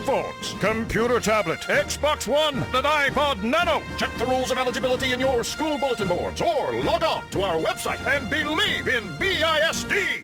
phones, computer tablet, Xbox One, and iPod Nano. Check the rules of eligibility in your school bulletin boards or log on to our website and believe in BISD.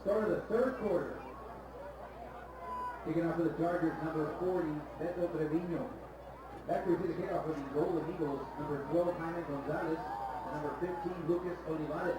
Start of the third quarter. Kicking off for the Chargers, number 40, Beto Trevino. Back to the kickoff for the Golden Eagles, number 12, Jaime Gonzalez, and number 15, Lucas Olivares.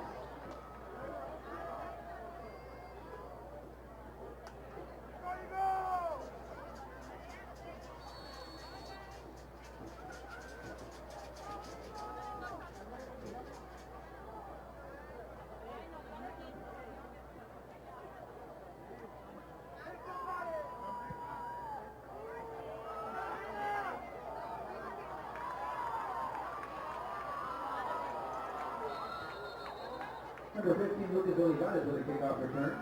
Number 15, Lucas Olivares with a kickoff return.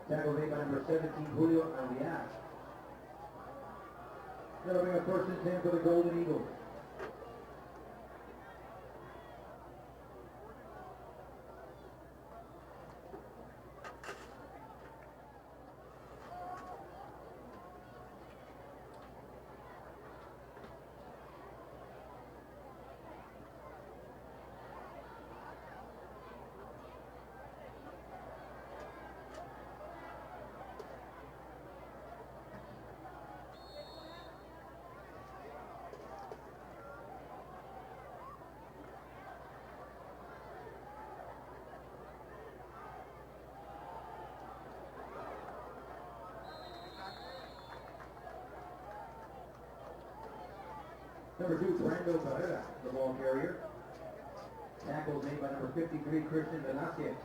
Tackle made by number 17, Julio Alviar. That'll bring a first and 10 for the Golden Eagles. Number 2, Brando Carrera, the ball carrier. Tackle made by number 53, Christian Velasquez.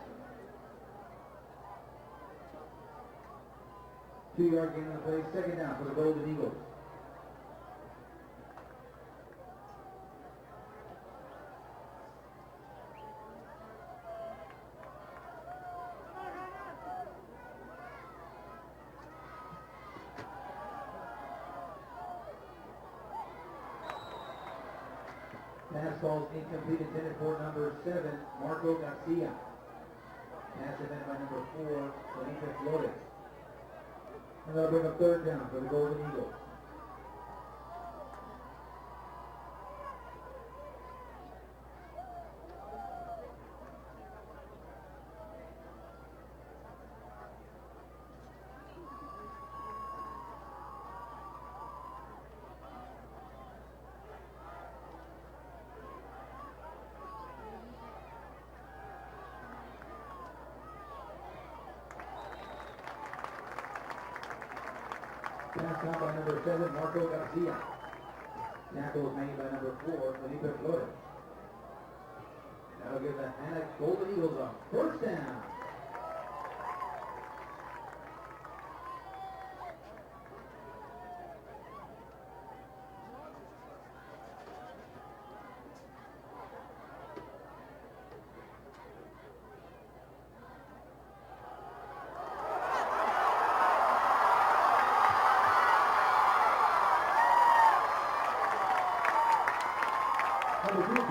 2-yard gain on the play, second down for the Golden Eagles. Pass ball is incomplete, intended for number 7, Marco Garcia. Pass intended by number 4, Felipe Flores. And that'll bring a third down for the Golden Eagles. Pass out by number 7, Marco Garcia. Tackle is made by number 4, Felipe Flores. That'll give the Annex Golden Eagles a first down.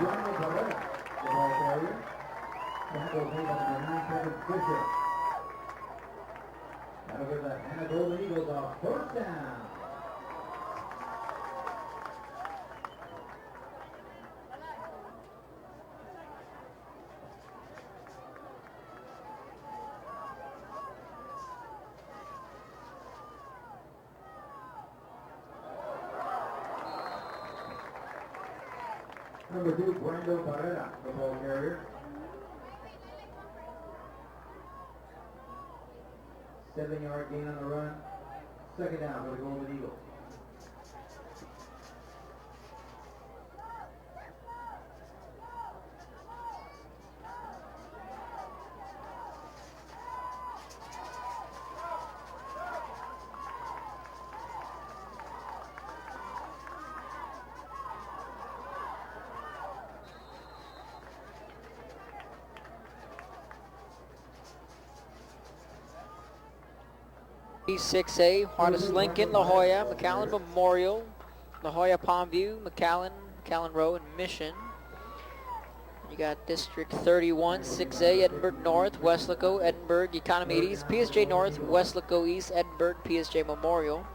Brando Barrera, the ball carrier. Tackle made by number 9, Kevin Fisher. That'll give the Hannah Golden Eagles a first down. Number 2, Brando Barrera, the ball carrier. 7-yard gain on the run. Second down for the Golden Eagles. B6A, Juarez Lincoln, La Jolla, McAllen Memorial, La Jolla Palmview, McAllen, McAllen Row, and Mission. You got District 31, 6A, Edinburgh North, Weslaco, Edinburgh, Economides, PSJ North, Weslaco East, Edinburgh, PSJ Memorial.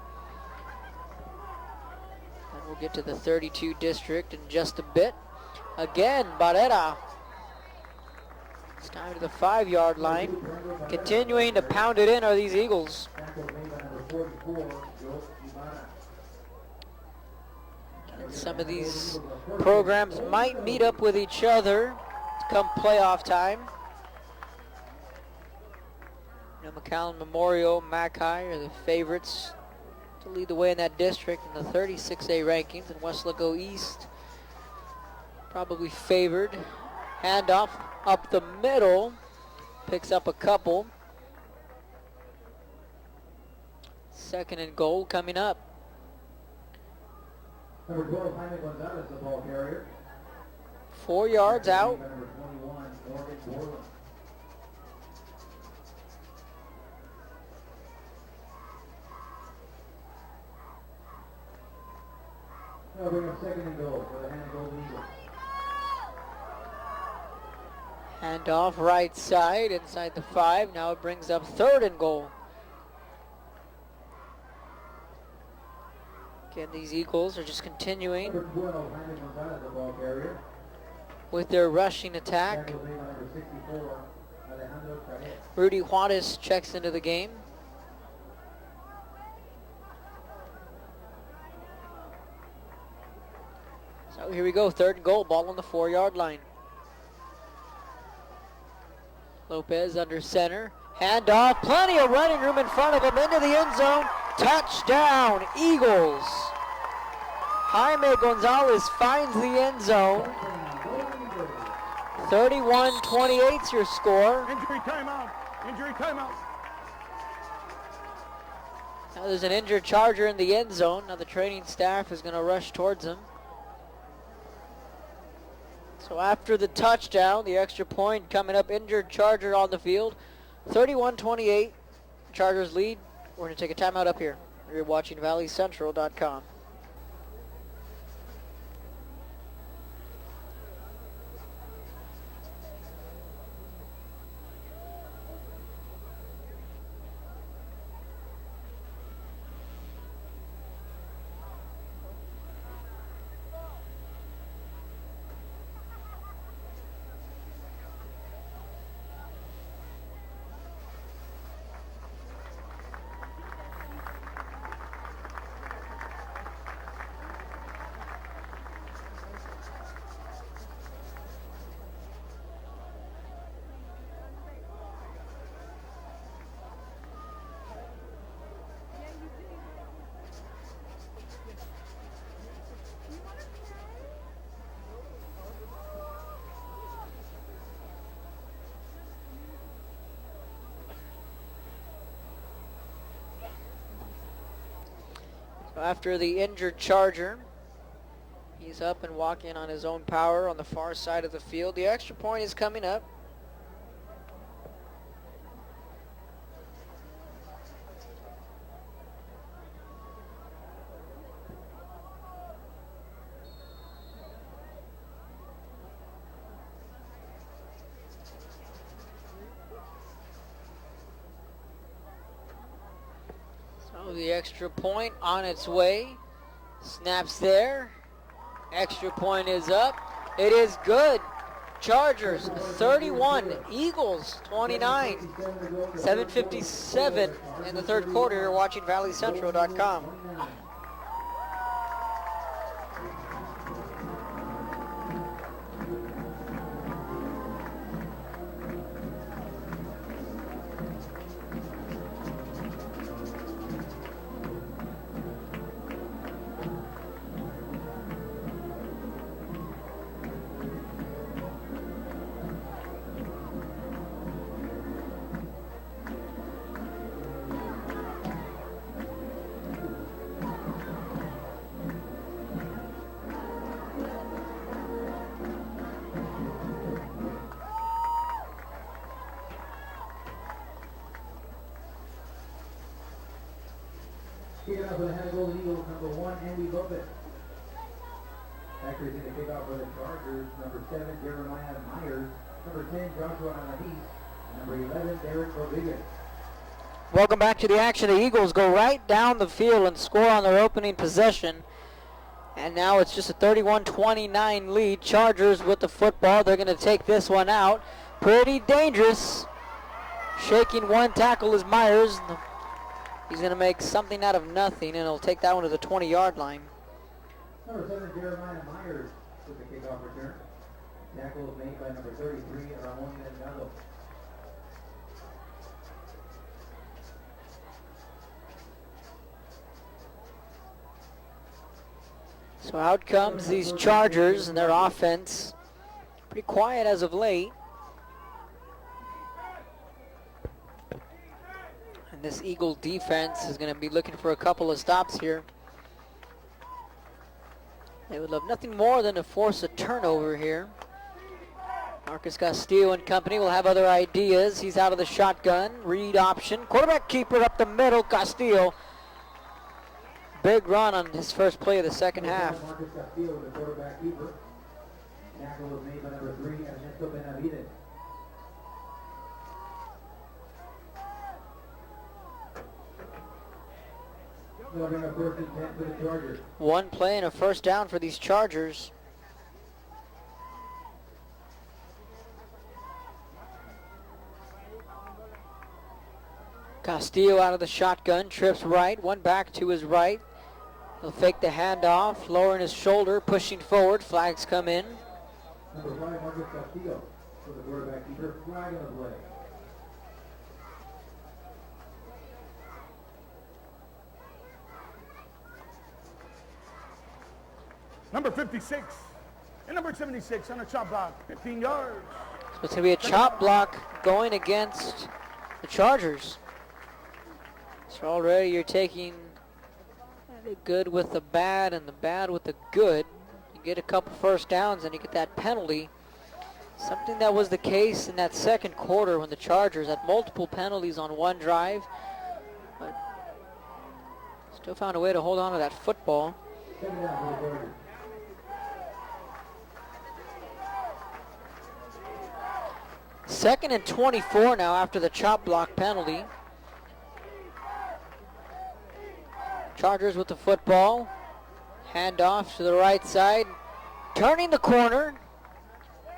And we'll get to the 32 district in just a bit. Again, Barrera. It's time to the 5-yard line. Continuing to pound it in are these Eagles. Tackle made by number 44, Joe Ibarra. And some of these programs might meet up with each other come playoff time. You know, McAllen Memorial, Mackay are the favorites to lead the way in that district in the 36A rankings, and Weslaco East probably favored. Handoff up the middle, picks up a couple. Second and goal coming up. Number 12, Jaime Gonzalez, the ball carrier. 4 yards out. Number 21, Morgan Borland. Now bring up second and goal for the Hannah Golden Eagles. Handoff right side inside the 5. Now it brings up third and goal. Again, these Eagles are just continuing Number 12, Jaime Gonzalez, the ball carrier. with their rushing attack. Tackle made by number 64, Alejandro Carrera. Rudy Juarez checks into the game. So here we go, third and goal, ball on the 4-yard line. Lopez under center, handoff, plenty of running room in front of him, into the end zone, touchdown, Eagles. Jaime Gonzalez finds the end zone. 31-28's your score. Injury timeout. Injury timeout. Now there's an injured Charger in the end zone. Now the training staff is going to rush towards him. So after the touchdown, the extra point coming up, injured Charger on the field. 31-28, Chargers lead. We're going to take a timeout up here. You're watching ValleyCentral.com. After the injured Charger, he's up and walking on his own power on the far side of the field. The extra point is coming up. Oh, the extra point on its way. Snaps there. Extra point is up. It is good. Chargers 31, Eagles 29. 7:57 in the third quarter. You're watching ValleyCentral.com. Kicking off for the Hannah Golden Eagles, number 1, Andy Lopez. Factories in the kickoff for the Chargers, number 7, Jeremiah Myers, number 10, Joshua Alanis, number 11, Derek Rodriguez. Welcome back to the action. The Eagles go right down the field and score on their opening possession. And now it's just a 31-29 lead. Chargers with the football. They're going to take this one out. Pretty dangerous. Shaking one tackle is Myers. He's going to make something out of nothing, and he'll take that one to the 20-yard line. Number 7, Jeremiah Myers with the kickoff return. Tackle made by number 33, Ramon Delgado. So out comes these Chargers and their offense. Pretty quiet as of late. And this Eagle defense is going to be looking for a couple of stops here. They would love nothing more than to force a turnover here. Marcus Castillo and company will have other ideas. He's out of the shotgun. Read option. Quarterback keeper up the middle. Castillo. Big run on his first play of the second half. Marcus Castillo, the quarterback keeper. Tackle was made by number 3, Ernesto Benavides. They'll bring a 1st and 10 for the Chargers. One play and a first down for these Chargers. Castillo out of the shotgun, trips right, one back to his right. He'll fake the handoff, lowering his shoulder, pushing forward. Flags come in. Number 5, Marcus Castillo for the quarterback keeper. Flag on the play. Number 56 and number 76 on a chop block, 15 yards. So it's going to be a chop block going against the Chargers. So already you're taking the good with the bad and the bad with the good. You get a couple first downs and you get that penalty. Something that was the case in that second quarter when the Chargers had multiple penalties on one drive, but still found a way to hold on to that football. 7 down for the Chargers. Second and 24 now after the chop block penalty. Chargers with the football. Handoff to the right side. Turning the corner.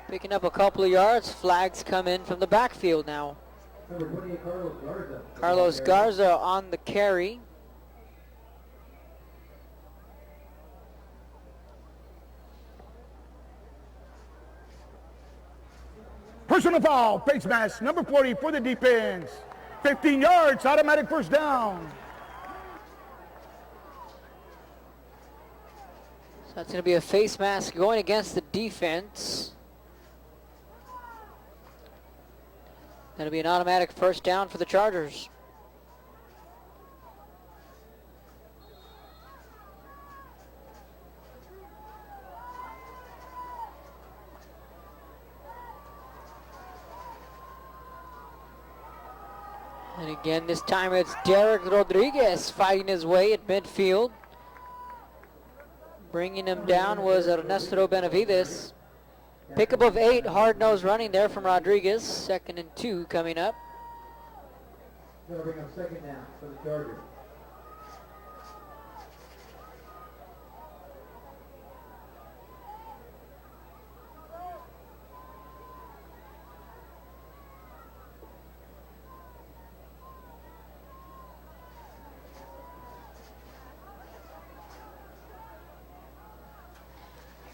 Picking up a couple of yards. Flags come in from the backfield now. Number 28, Carlos Garza. Carlos Garza on the carry. Personal foul, face mask, number 40 for the defense. 15 yards, automatic first down. So that's going to be a face mask going against the defense. That'll be an automatic first down for the Chargers. And again, this time it's Derek Rodriguez fighting his way at midfield. Bringing him down was Ernesto Benavides. Pickup of 8, hard-nosed running there from Rodriguez. 2nd and 2 coming up. Going to bring up 2nd down for the Chargers.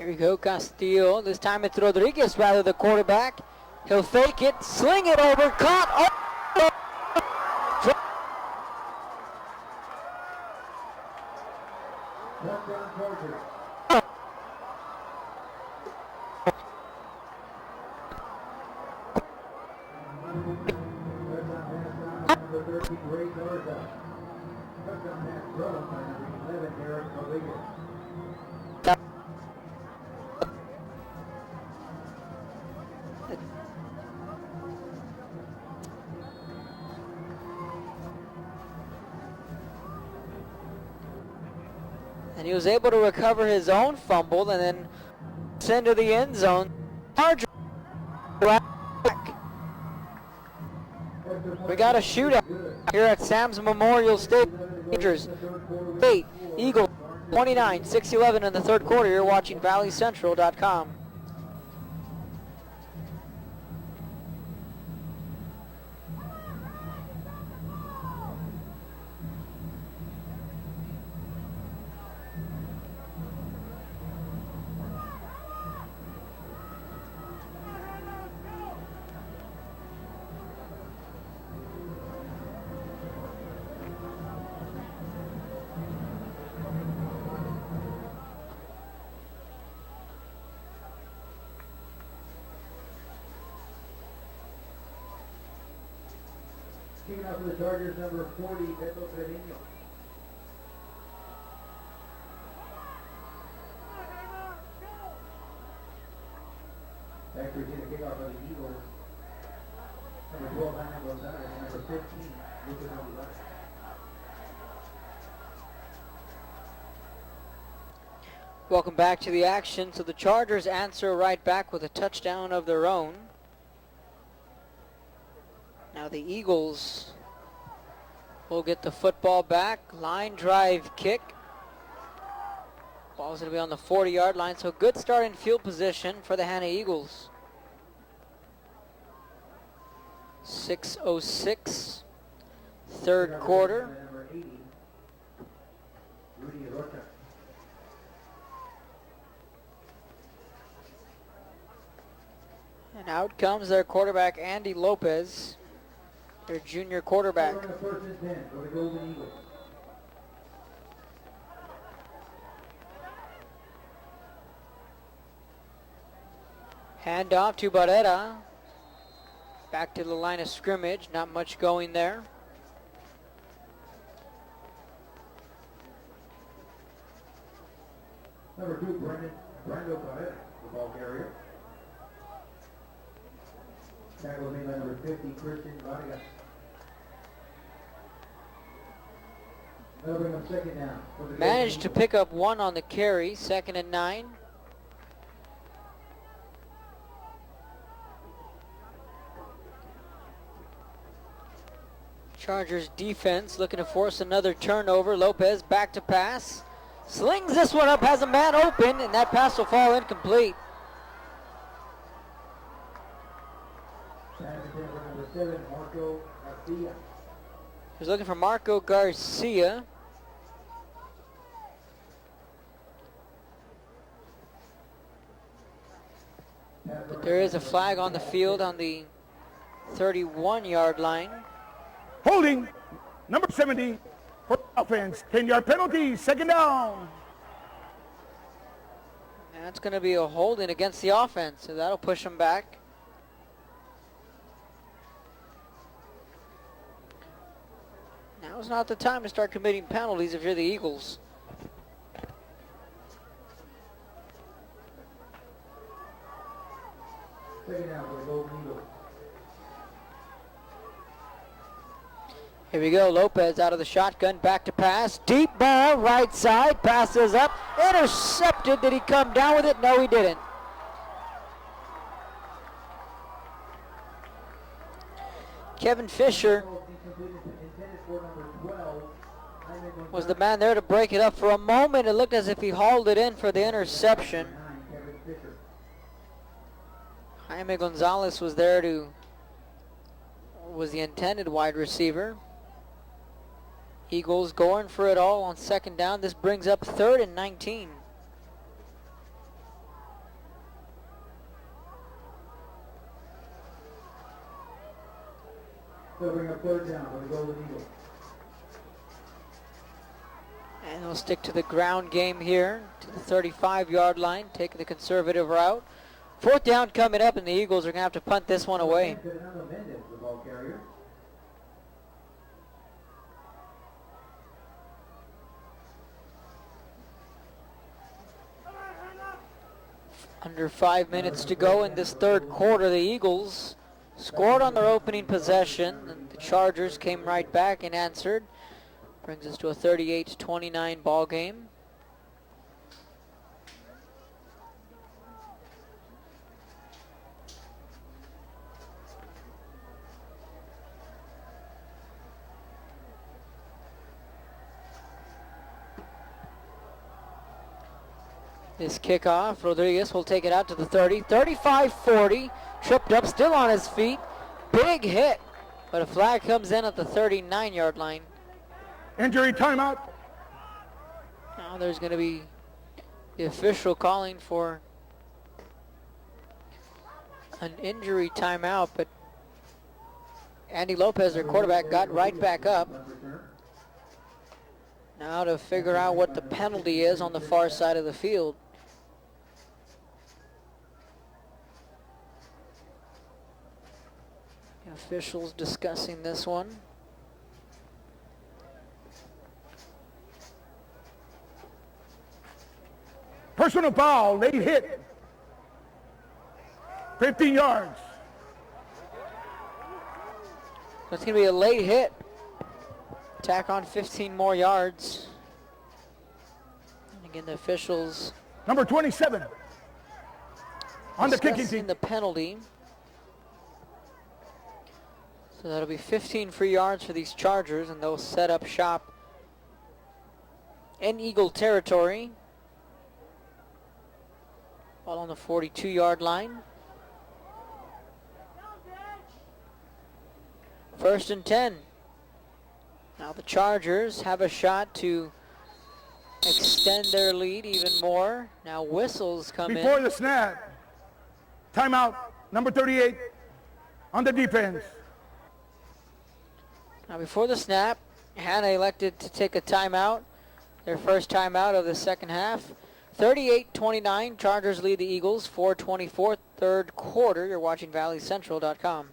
Here you go, Castillo. This time it's Rodriguez, rather, the quarterback. He'll fake it, sling it over, caught. Oh! Touchdown Chargers. Touchdown pass by number 13, Ray Garza. Touchdown pass thrown by number 11, Derek Rodriguez. And he was able to recover his own fumble and then send to the end zone. Chargers back. We got a shootout here at Sam's Memorial Stadium. Rangers 8, Eagles 29, 6-11 in the third quarter. You're watching ValleyCentral.com. Kicking out for the Chargers, number 40, Beto Trevino. Back to the kickoff for the Eagles. Number 12, Ana Gonzalez. Number 15, Lucas Olivares. Welcome back to the action. So the Chargers answer right back with a touchdown of their own. Now the Eagles will get the football back. Line drive kick. Ball's going to be on the 40-yard line. So good start in field position for the Hanna Eagles. 6:06, third quarter. Number 80, Rudy Rocha. And out comes their quarterback, Andy Lopez, their junior quarterback. We're on the first and 10 for the Golden Eagles. Hand off to Barrera. Back to the line of scrimmage. Not much going there. Number 2, Brando Barrera, the ball carrier. Tackle made by number 50, Christian Vargas. That'll bring up second down. for the Managed to Golden pick up one on the carry. 2nd and 9. Chargers defense looking to force another turnover. Lopez back to pass. Slings this one up, has a man open, and that pass will fall incomplete. Pass intended for number 7, Marco Garcia. He was looking for Marco Garcia. But there is a flag on the field on the 31-yard line. Holding, number 70 for offense. 10-yard penalty, second down. And that's going to be a holding against the offense, so that'll push them back. Now's not the time to start committing penalties if you're the Eagles. Second down for the Golden Eagles. Here we go, Lopez out of the shotgun, back to pass. Deep ball, right side, passes up, intercepted. Did he come down with it? No, he didn't. Kevin Fisher Intended for number 12, Jaime was the man there to break it up. For a moment, it looked as if he hauled it in for the interception. 9, Kevin Fisher. Jaime Gonzalez was there was the intended wide receiver. Eagles going for it all on second down. This brings up 3rd and 19. They'll bring up third down for the Golden Eagles. And they'll stick to the ground game here to the 35-yard line, taking the conservative route. Fourth down coming up, and the Eagles are going to have to punt this one away. Fernando Mendez, the ball carrier. Under 5 minutes to go in this third quarter. The Eagles scored on their opening possession, and the Chargers came right back and answered. Brings us to a 38-29 ball game. This kickoff, Rodriguez will take it out to the 30, 35-40, tripped up, still on his feet. Big hit, but a flag comes in at the 39-yard line. Injury timeout. Now there's going to be the official calling for an injury timeout, but Andy Lopez, their quarterback, got right back up. Now to figure out what the penalty is on the far side of the field. The officials discussing this one. Personal foul, late hit. 15 yards. It's going to be a late hit. Tack on 15 more yards. And again, the officials Number 27 on the kicking discussing team. the penalty. So that'll be 15 free yards for these Chargers, and they'll set up shop in Eagle territory. Ball on the 42-yard line. First and 10. Now the Chargers have a shot to extend their lead even more. Now whistles come Before in. the snap. Timeout, number 38 on the defense. Now before the snap, Hannah elected to take a timeout. Their first timeout of the second half. 38-29, Chargers lead the Eagles. 4:24, third quarter. You're watching ValleyCentral.com.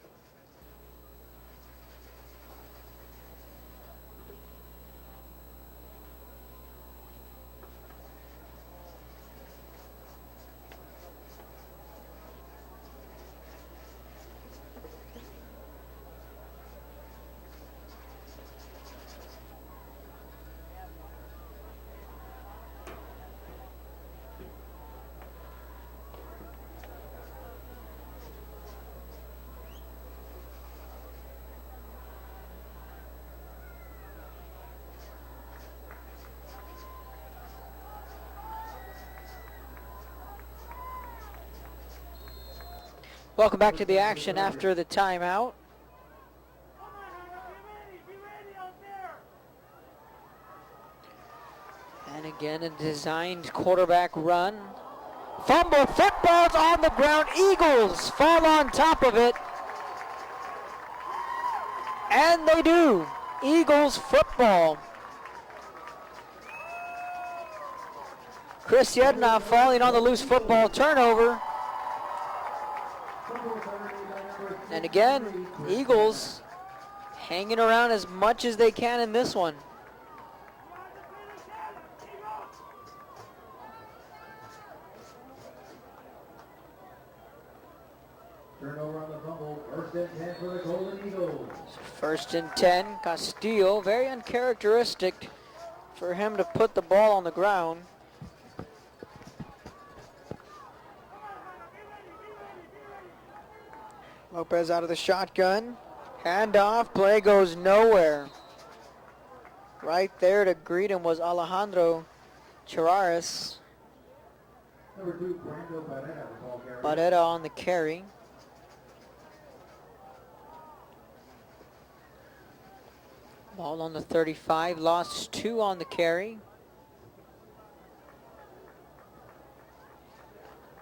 Welcome back to the action after the timeout. And again, a designed quarterback run. Fumble, football's on the ground. Eagles fall on top of it. And they do. Eagles football. Chris Yednoff falling on the loose football turnover. And again, Eagles hanging around as much as they can in this one. Turnover on the fumble. First and 10 for the Golden Eagles. First and 10, Castillo, very uncharacteristic for him to put the ball on the ground. Lopez out of the shotgun. Handoff, play goes nowhere. Right there to greet him was Alejandro Chiraris. Number 2, Brando Barrera, the ball carrier. Barrera on the carry. Ball on the 35, lost 2 on the carry.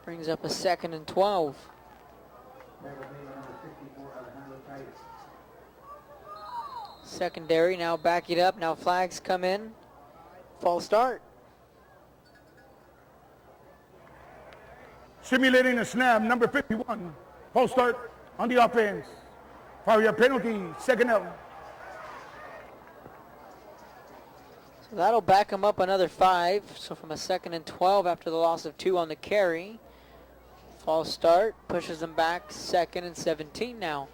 Brings up a 2nd and 12. That was made by number 64, Alejandro Titus. Secondary now back it up. Now flags come in. False start. Simulating a snap, number 51. False start on the offense. Foul penalty, second down. So that'll back him up another 5. So from a 2nd and 12 after the loss of 2 on the carry. False start pushes them back 2nd and 17 now.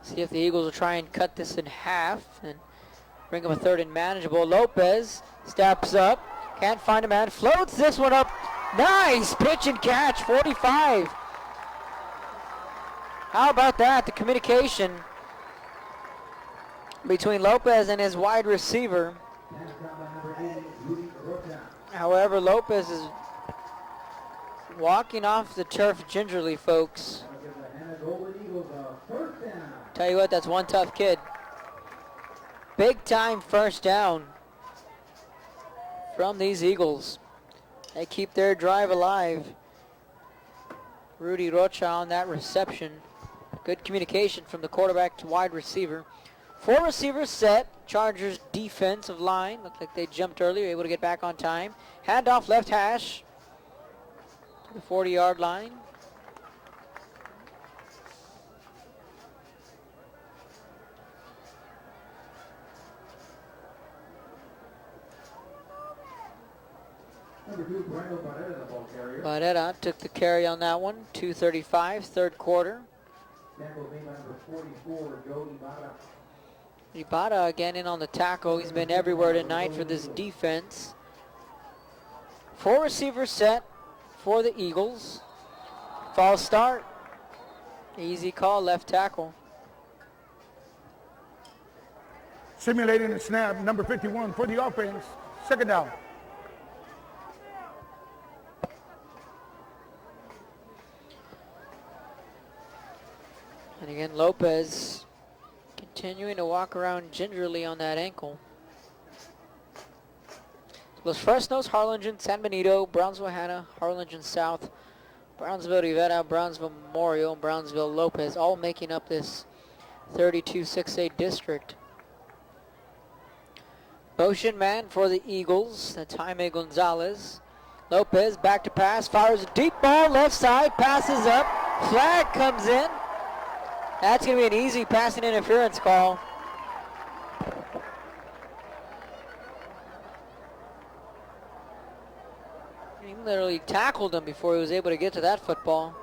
See if the Eagles will try and cut this in half and bring up a 3rd and manageable. Lopez steps up, can't find a man, floats this one up. Nice pitch and catch, 45. How about that? The communication between Lopez and his wide receiver. However, Lopez is walking off the turf gingerly, folks. Tell you what, that's one tough kid. Big time first down from these Eagles. They keep their drive alive. Rudy Rocha on that reception. Good communication from the quarterback to wide receiver. 4 receivers set. Chargers defensive line. Looked like they jumped earlier, able to get back on time. Handoff left hash to the 40-yard line. Number 2, Brando Barrera, the ball carrier. Barrera took the carry on that one. 2:35, third quarter. Tackle made by number 44, Joe Ibarra. Ibarra again in on the tackle. He's been everywhere tonight for this defense. 4 receivers set for the Eagles. False start. Easy call, left tackle. Simulating a snap, number 51 for the offense, second down. And again, Lopez continuing to walk around gingerly on that ankle. Los Fresnos, Harlingen, San Benito, Brownsville, Hanna, Harlingen South, Brownsville, Rivera, Brownsville Memorial, and Brownsville Lopez, all making up this 32-6A district. Motion man for the Eagles, that's Jaime Gonzalez. Lopez back to pass, fires a deep ball, left side, passes up, flag comes in. That's going to be an easy passing interference call. He literally tackled him before he was able to get to that football.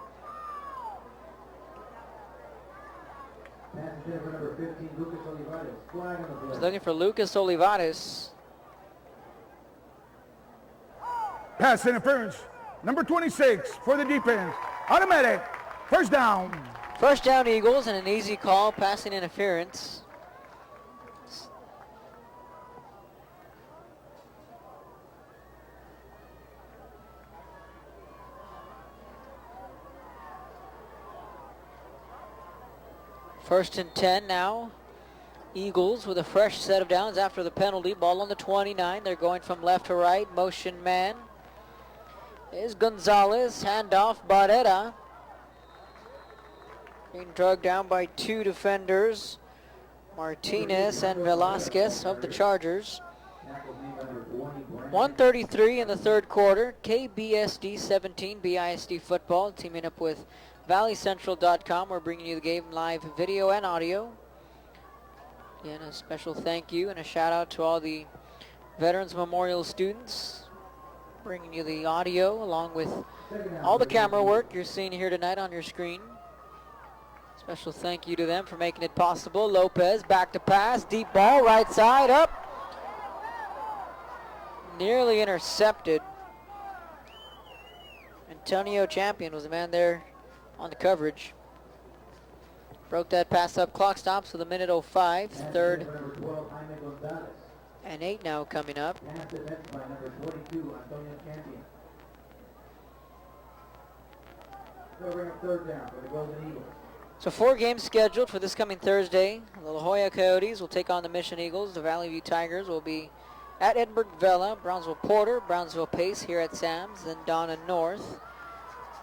Pass intended for number 15, Lucas Olivares. Flag on the play. He's looking for Lucas Olivares. Pass interference, number 26 for the defense. Automatic, first down. First down Eagles and an easy call, passing interference. First and 10 now. Eagles with a fresh set of downs after the penalty. Ball on the 29. They're going from left to right. Motion man is Gonzalez. Handoff Barrera. Being dragged down by 2 defenders, Martinez and Velasquez of the Chargers. 1:33 in the third quarter. KBSD 17 BISD football teaming up with ValleyCentral.com. We're bringing you the game live video and audio. Again, a special thank you and a shout out to all the Veterans Memorial students, bringing you the audio along with all the camera work you're seeing here tonight on your screen. Special thank you to them for making it possible. Lopez back to pass, deep ball, right side, up. Nearly intercepted. Antonio Champion was the man there on the coverage. Broke that pass up, clock stops with a minute 05, third Number 12, Jaime Gonzalez. and 8 now coming up. Pass defense by number 22, Antonio Champion. They'll bring up third down for the Golden Eagles. So 4 games scheduled for this coming Thursday. The La Jolla Coyotes will take on the Mission Eagles. The Valley View Tigers will be at Edinburgh Vela, Brownsville Porter, Brownsville Pace here at Sam's, then Donna North.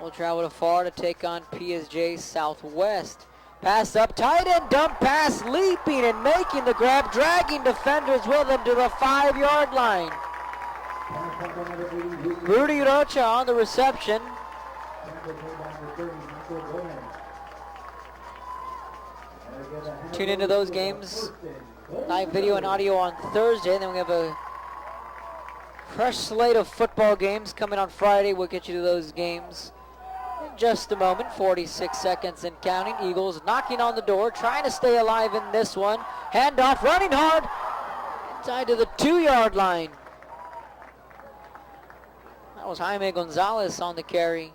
will travel to far to take on PSJ Southwest. Pass up, tight end dump pass, leaping and making the grab, dragging defenders with him to the 5-yard line. Rudy Rocha on the reception. Tune into those games, live video and audio on Thursday, and then we have a fresh slate of football games coming on Friday. We'll get you to those games in just a moment. 46 seconds and counting. Eagles knocking on the door, trying to stay alive in this one. Handoff, running hard, inside to the 2-yard line. That was Jaime Gonzalez on the carry.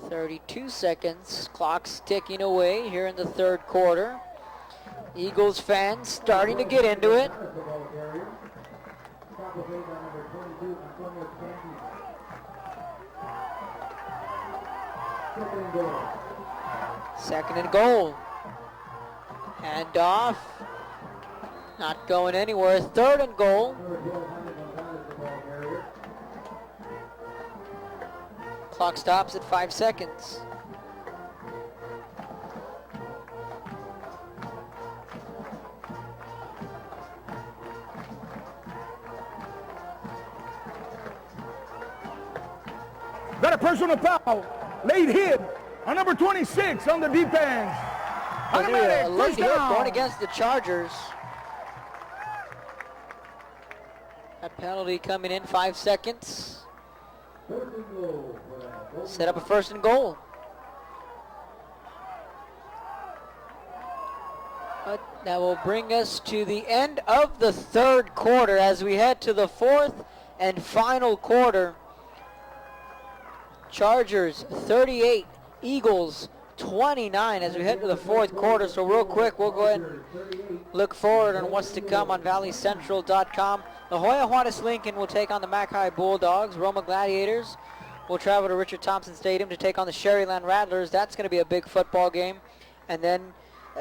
32 seconds, clock's ticking away here in the third quarter. Eagles fans starting to get into it. Second and goal. Handoff. Not going anywhere. Third and goal. Clock stops at 5 seconds. Got a personal foul. Late hit on number 26 on the defense. A late hit going against the Chargers. That penalty coming in 5 seconds. Set up a first and goal. But that will bring us to the end of the third quarter as we head to the fourth and final quarter. Chargers 38, Eagles 29 as we head to the fourth quarter. So real quick, we'll go ahead and look forward on what's to come on valleycentral.com. La Jolla Juarez Lincoln will take on the Mackay Bulldogs. Roma Gladiators will travel to Richard Thompson Stadium to take on the Sherryland Rattlers. That's going to be a big football game. And then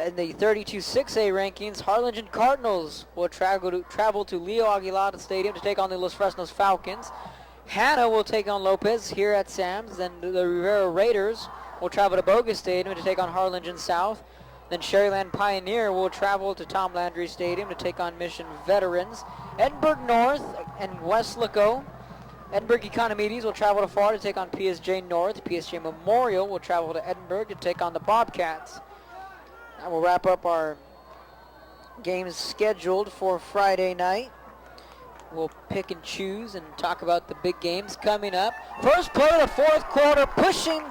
in the 32 6A rankings, Harlingen Cardinals will travel to Leo Aguilar Stadium to take on the Los Fresnos Falcons. Hanna will take on Lopez here at Sam's. Then the Rivera Raiders will travel to Bogus Stadium to take on Harlingen South. Then Sherryland Pioneer will travel to Tom Landry Stadium to take on Mission Veterans. Edinburgh North and Westlaco. Edinburgh Economides will travel to Far to take on PSJ North. PSJ Memorial will travel to Edinburgh to take on the Bobcats. That will wrap up our games scheduled for Friday night. We'll pick and choose and talk about the big games coming up. First play of the fourth quarter, pushing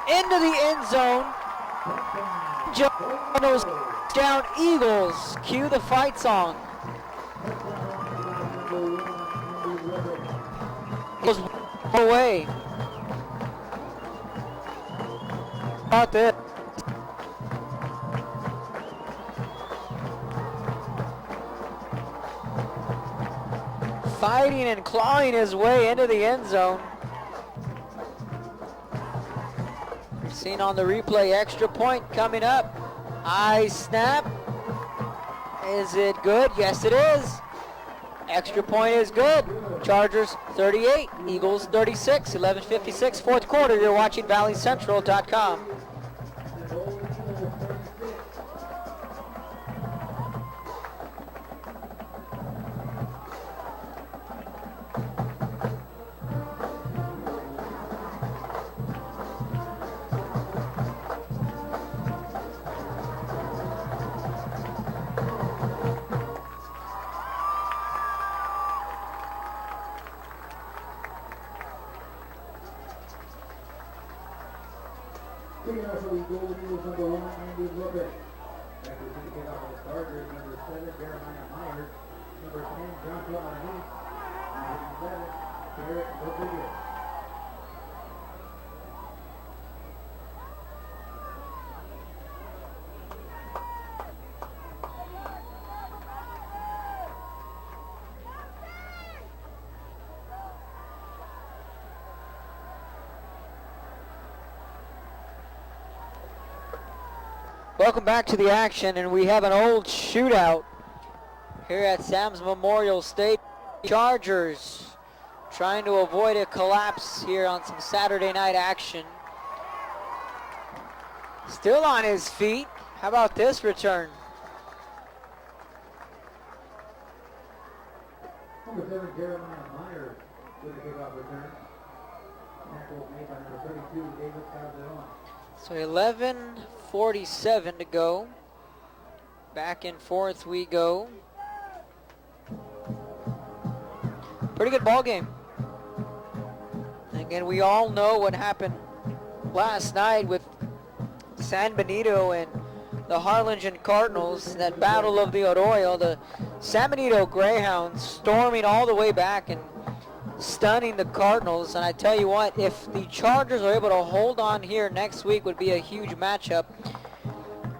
into the end zone. Jones down Eagles. Cue the fight song. Goes away. About it. Fighting and clawing his way into the end zone. Seen on the replay, extra point coming up. High snap. Is it good? Yes, it is. Extra point is good. Chargers 38, Eagles 36, 11:56, fourth quarter. You're watching valleycentral.com. Kicking off for the Golden Eagles, number 1, Andy Lopez. After the kick off of the Chargers, number 7, Jeremiah Myers. Number 10, Joshua Anais. Number 11, Garrett Rodriguez. Welcome back to the action, and we have an old shootout here at Sam's Memorial Stadium. Chargers trying to avoid a collapse here on some Saturday night action. Still on his feet. How about this return? Number 7, Jeremiah Myers with the kickoff return. Tackle made by number 32, David Calderon. So 11:47 to go. Back and forth we go. Pretty good ball game. Again, we all know what happened last night with San Benito and the Harlingen Cardinals, that battle of the Arroyo, the San Benito Greyhounds storming all the way back and stunning the Cardinals. And I tell you what, if the Chargers are able to hold on here next week, would be a huge matchup.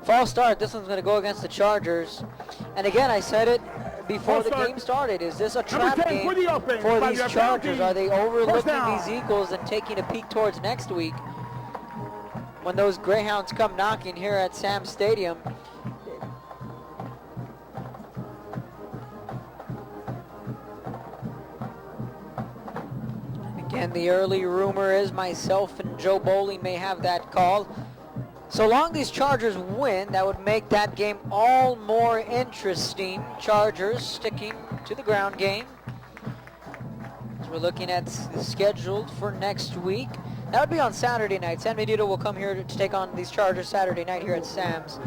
False start, this one's going to go against the Chargers. And again, I said it before the game started, is this a trap game for these Chargers? Are they overlooking these Eagles and taking a peek towards next week when those Greyhounds come knocking here at Sam's Stadium? Again, the early rumor is myself and Joe Bowling may have that call. So long these Chargers win, that would make that game all more interesting. Chargers sticking to the ground game. So we're looking at the schedule for next week. That would be on Saturday night. San Benito will come here to take on these Chargers Saturday night here at Sam's.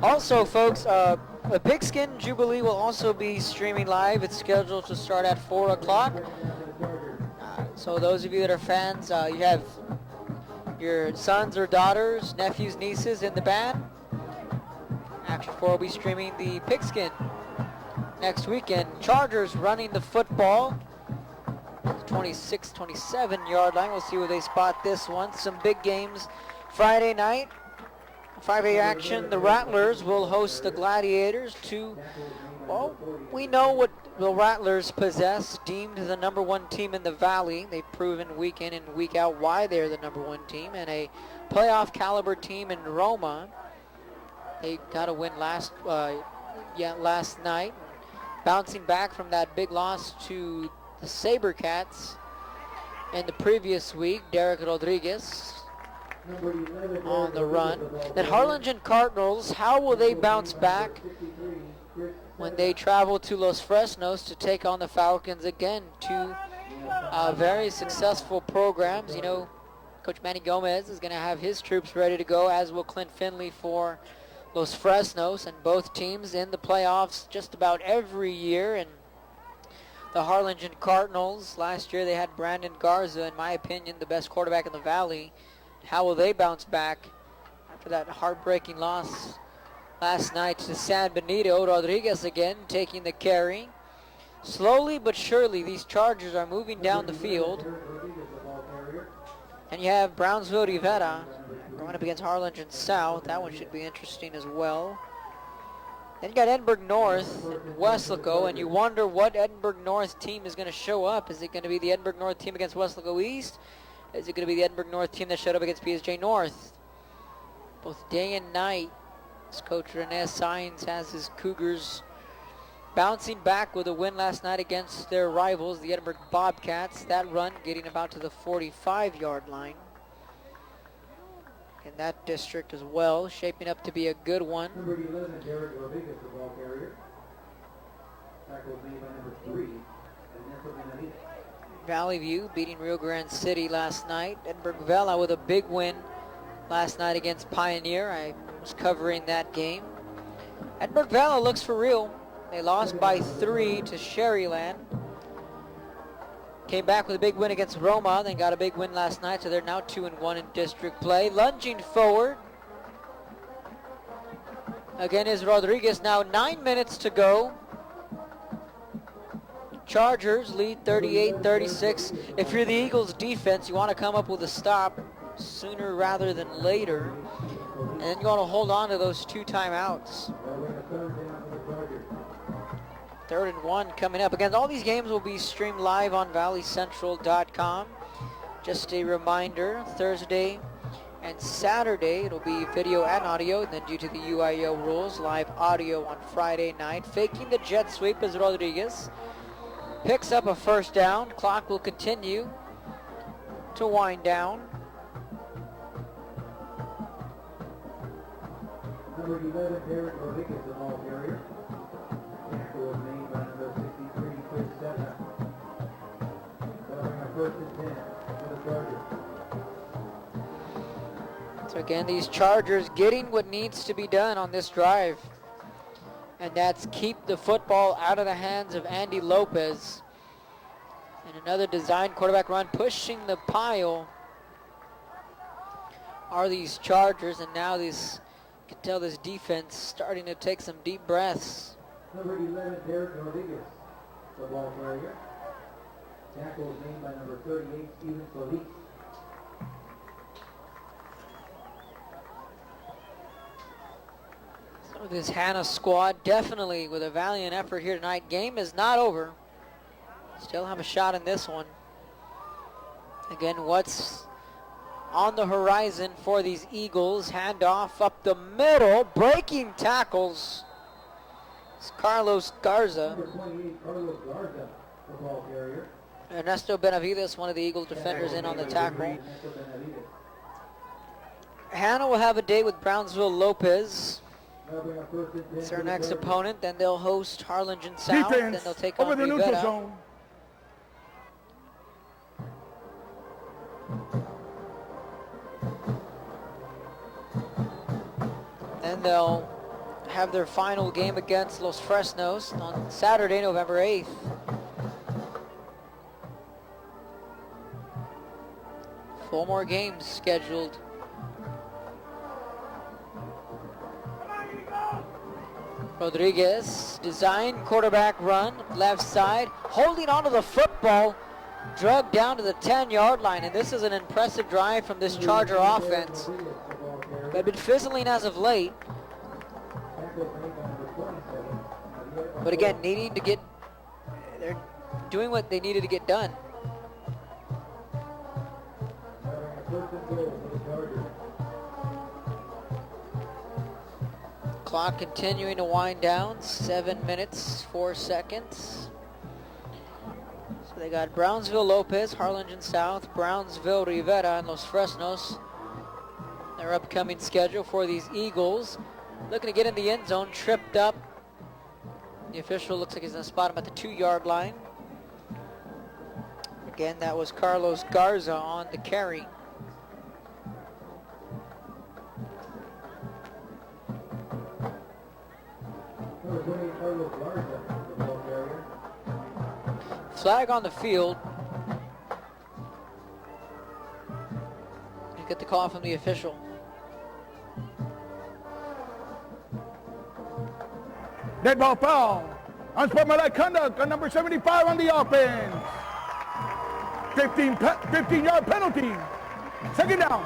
Also, folks, a Pigskin Jubilee will also be streaming live. It's scheduled to start at 4 o'clock. So those of you that are fans, you have your sons or daughters, nephews, nieces in the band. Action 4 will be streaming the Pigskin next weekend. Chargers running the football. 26, 27 yard line. We'll see where they spot this one. Some big games Friday night. 5A action. The Rattlers will host the Gladiators to, well, we know what the Rattlers possess, deemed the number 1 team in the Valley. They've proven week in and week out why they're the number 1 team, and a playoff caliber team in Roma. They got a win last night, bouncing back from that big loss to the SaberCats in the previous week. Derek Rodriguez on the run. Then Harlingen Cardinals, how will they bounce back when they travel to Los Fresnos to take on the Falcons again? Two very successful programs. You know, Coach Manny Gomez is going to have his troops ready to go, as will Clint Finley for Los Fresnos, and both teams in the playoffs just about every year. And the Harlingen Cardinals, last year they had Brandon Garza, in my opinion, the best quarterback in the Valley. How will they bounce back after that heartbreaking loss last night to San Benito? Rodriguez again taking the carry. Slowly but surely, these Chargers are moving down the field. And you have Brownsville Rivera going up against Harlingen South. That one should be interesting as well. Then you got Edinburgh North and Weslaco, and you wonder what Edinburgh North team is going to show up. Is it going to be the Edinburgh North team against Weslaco East? Is it going to be the Edinburgh North team that showed up against PSJ North? Both day and night, as Coach Rene Saenz has his Cougars bouncing back with a win last night against their rivals, the Edinburgh Bobcats. That run getting about to the 45-yard line in that district as well, shaping up to be a good one. Number 11, Derek Rodriguez, the ball carrier. Tackle made by number 3, Ernesto Benavides. Valley View beating Rio Grande City last night. Edinburgh Vela with a big win last night against Pioneer. I was covering that game. Edinburgh Vela looks for real. They lost by 3 to Sherryland. Came back with a big win against Roma, then got a big win last night, so they're now 2-1 in district play. Lunging forward again is Rodriguez. Now 9 minutes to go. Chargers lead 38-36. If you're the Eagles defense, you want to come up with a stop sooner rather than later. And then you want to hold on to those 2 timeouts. 3rd and 1 coming up. Again, all these games will be streamed live on valleycentral.com. Just a reminder, Thursday and Saturday, it'll be video and audio. And then due to the UIL rules, live audio on Friday night. Faking the jet sweep is Rodriguez. Picks up a first down. Clock will continue to wind down. Number 11, Derek Rodriguez, the ball carrier. Tackle was made by number 63, Chris Setta. That'll bring up 1st and 10 for the Chargers. So again, these Chargers getting what needs to be done on this drive. And that's keep the football out of the hands of Andy Lopez. And another design quarterback run, pushing the pile are these Chargers. And now these, you can tell this defense starting to take some deep breaths. Number 11, Derek Rodriguez, the ball carrier. Tackle was made by number 38, Steven Solis. So this Hannah squad definitely with a valiant effort here tonight. Game is not over. Still have a shot in this one. Again, what's on the horizon for these Eagles? Handoff up the middle, breaking tackles. It's Carlos Garza. Number 28, Carlos Garza, the ball carrier. Ernesto Benavides, one of the Eagle defenders, in on the tackle. Ernesto Benavides. Hannah will have a day with Brownsville Lopez. That'll bring up 1st and 10 It's their for the next Chargers. opponent. Then they'll host Harlingen South. Then Defense they'll take over on the neutral Rivera. zone. Then they'll have their final game against Los Fresnos on Saturday, November 8th. Four more games scheduled. Rodriguez, design quarterback run, left side, holding onto the football, drug down to the 10-yard line. And this is an impressive drive from this Charger offense. Rodriguez, the ball carrier. They've been fizzling as of late, Tackle was made by number 27. but again, they're doing what they needed to get done. That'll bring up 1st and goal for the Chargers. Clock continuing to wind down, 7 minutes, 4 seconds. So they got Brownsville Lopez, Harlingen South, Brownsville Rivera, and Los Fresnos. Their upcoming schedule for these Eagles. Looking to get in the end zone, tripped up. The official looks like he's going to spot him at the 2-yard line. Again, that was Carlos Garza on the carry. Number 28, Carlos Garza, the ball carrier. Flag on the field. You get the call from the official. Dead ball foul. Unsportsmanlike conduct on number 75 on the offense. 15-yard penalty. Second down.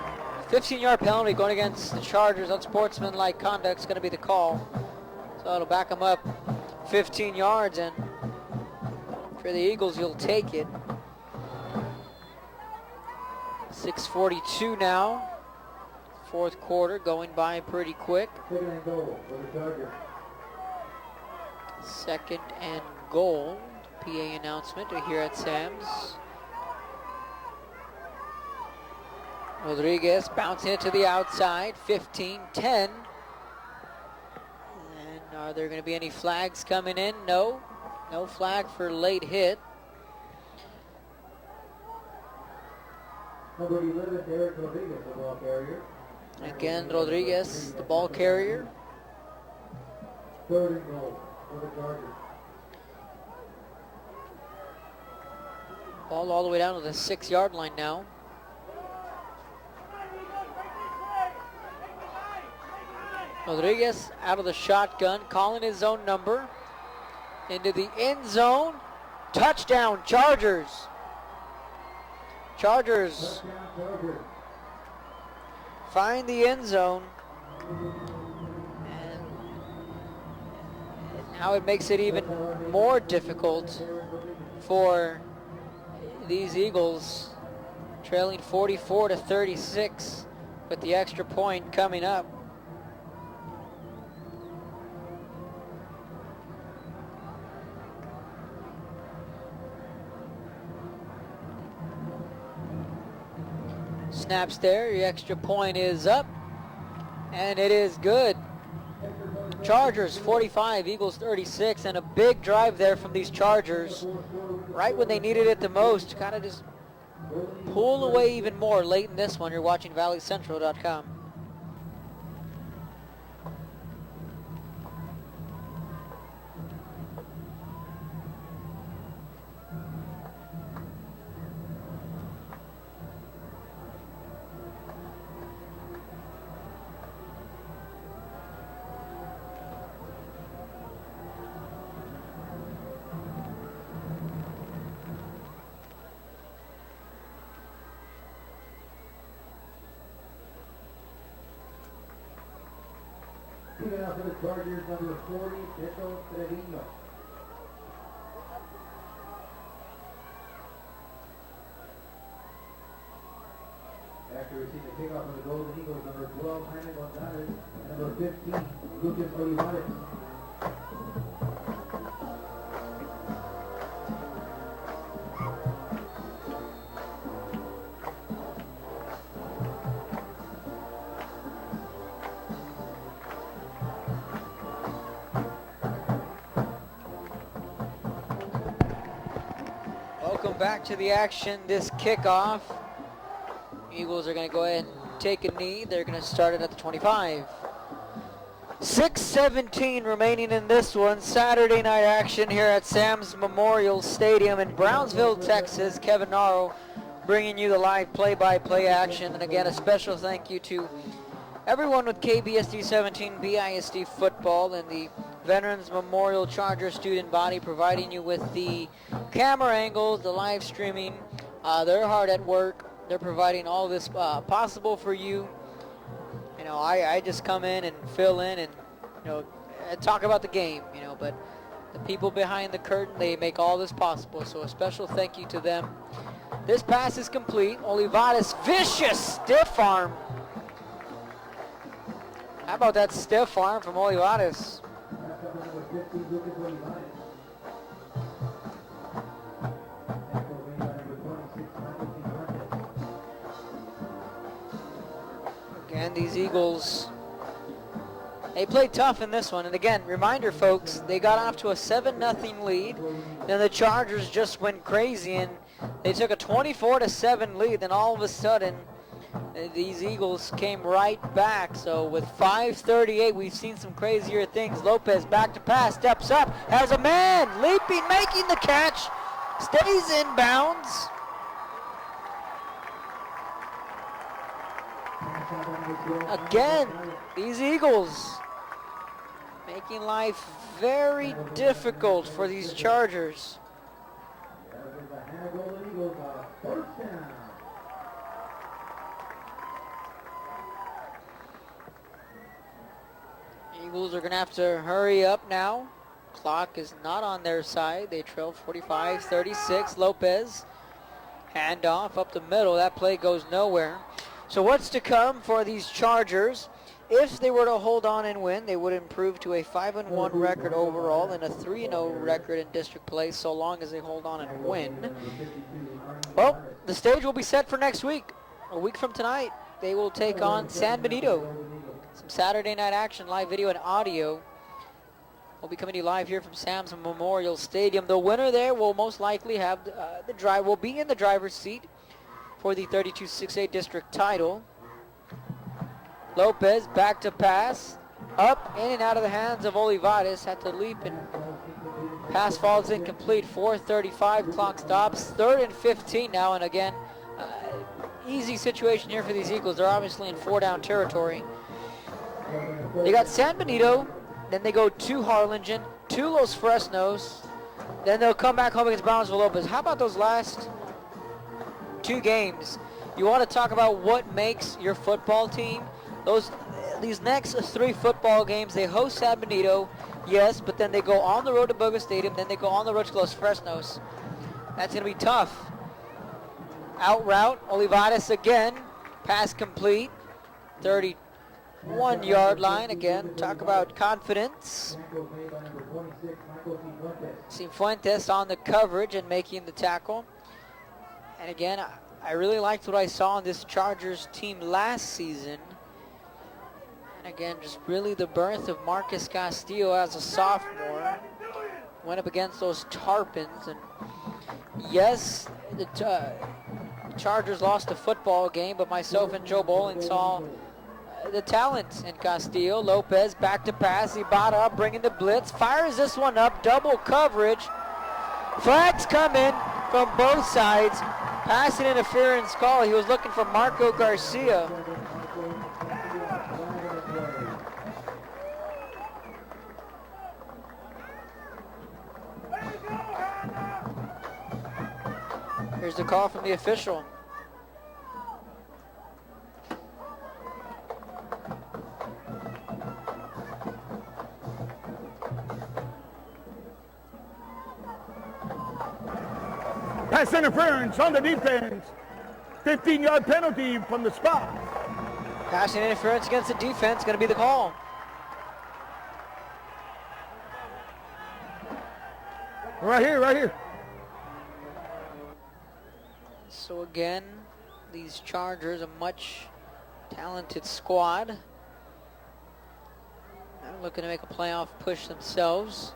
15-yard penalty going against the Chargers. Unsportsmanlike conduct is going to be the call. So it'll back them up 15 yards, and for the Eagles, you'll take it. 6:42 now. Fourth quarter going by pretty quick. 2nd and goal for the Chargers. 2nd and goal. PA announcement here at Sam's. Rodriguez bouncing it to the outside. 15-10. And are there going to be any flags coming in? No. No flag for late hit. Number 11, Derek Rodriguez, the ball carrier. Again, Rodriguez, the ball carrier. 3rd and goal for the Chargers. Ball all the way down to the 6-yard line now. Rodriguez out of the shotgun, calling his own number. Into the end zone. Touchdown, Chargers. Chargers Touchdown, Chargers. find the end zone. And now it makes it even more difficult for these Eagles, trailing 44-36 with the extra point coming up. Snaps there, your extra point is up, and it is good. Chargers 45, Eagles 36, and a big drive there from these Chargers right when they needed it the most. Kind of just pull away even more late in this one. You're watching valleycentral.com. Kicking out for the Chargers, number 40, Beto Trevino. After receiving the kickoff from the Golden Eagles, number 12, Jaime Gonzalez, and number 15, Lucas Olivares. Welcome back to the action. This kickoff. Eagles are going to go ahead and take a knee. They're going to start it at the 25. 6:17 remaining in this one. Saturday night action here at Sam's Memorial Stadium in Brownsville, Texas. Kevin Naro bringing you the live play-by-play action. And again, a special thank you to everyone with KBSD 17 BISD football and the Veterans Memorial Charger student body providing you with the camera angles, the live streaming. They're hard at work. They're providing all this possible for you. You know, I just come in and fill in and, you know, talk about the game, you know, but the people behind the curtain, they make all this possible. So a special thank you to them. This pass is complete. Olivares, vicious stiff arm. How about that stiff arm from Olivares? Again, these Eagles, they played tough in this one. And again, reminder, folks, they got off to a 7-0 lead. Then the Chargers just went crazy, and they took a 24-7 lead. Then all of a sudden, these Eagles came right back. So with 5:38, we've seen some crazier things. Lopez back to pass, steps up, has a man, leaping, making the catch, stays in bounds. Again, these Eagles making life very difficult for these Chargers. Eagles are going to have to hurry up now. Clock is not on their side. They trail 45-36. Lopez, handoff up the middle. That play goes nowhere. So what's to come for these Chargers? If they were to hold on and win, they would improve to a 5-1 record overall and a 3-0 record in district play, so long as they hold on and win. Well, the stage will be set for next week. A week from tonight, they will take on San Benito. Some Saturday night action, live video and audio. We'll be coming to you live here from Sam's Memorial Stadium. The winner there will most likely have will be in the driver's seat for the 32-6A district title. Lopez back to pass, up, in and out of the hands of Olivares, had to leap and pass falls incomplete. 4:35, clock stops, 3rd and 15 now, and again, easy situation here for these Eagles. They're obviously in 4-down territory. They got San Benito, then they go to Harlingen, to Los Fresnos, then they'll come back home against Brownsville Lopez. How about those last 2 games? You want to talk about what makes your football team? These next 3 football games, they host San Benito, yes, but then they go on the road to Boga Stadium, then they go on the road to Los Fresnos. That's going to be tough. Out route, Olivares again, pass complete, 31-yard line. Again, talk about confidence. Cifuentes on the coverage and making the tackle. And again, I really liked what I saw in this Chargers team last season. Again, just really the birth of Marcus Castillo as a sophomore. Went up against those Tarpons, and yes, the Chargers lost a football game, but myself and Joe Bowling saw the talent in Castillo. Lopez back to pass. Ibarra up, bringing the blitz. Fires this one up. Double coverage. Flags come in from both sides. Passing interference call. He was looking for Marco Garcia. Here's the call from the official. Pass interference on the defense. 15-yard penalty from the spot. Passing interference against the defense, going to be the call. Right here, right here. So again, these Chargers, a much talented squad. They're looking to make a playoff push themselves.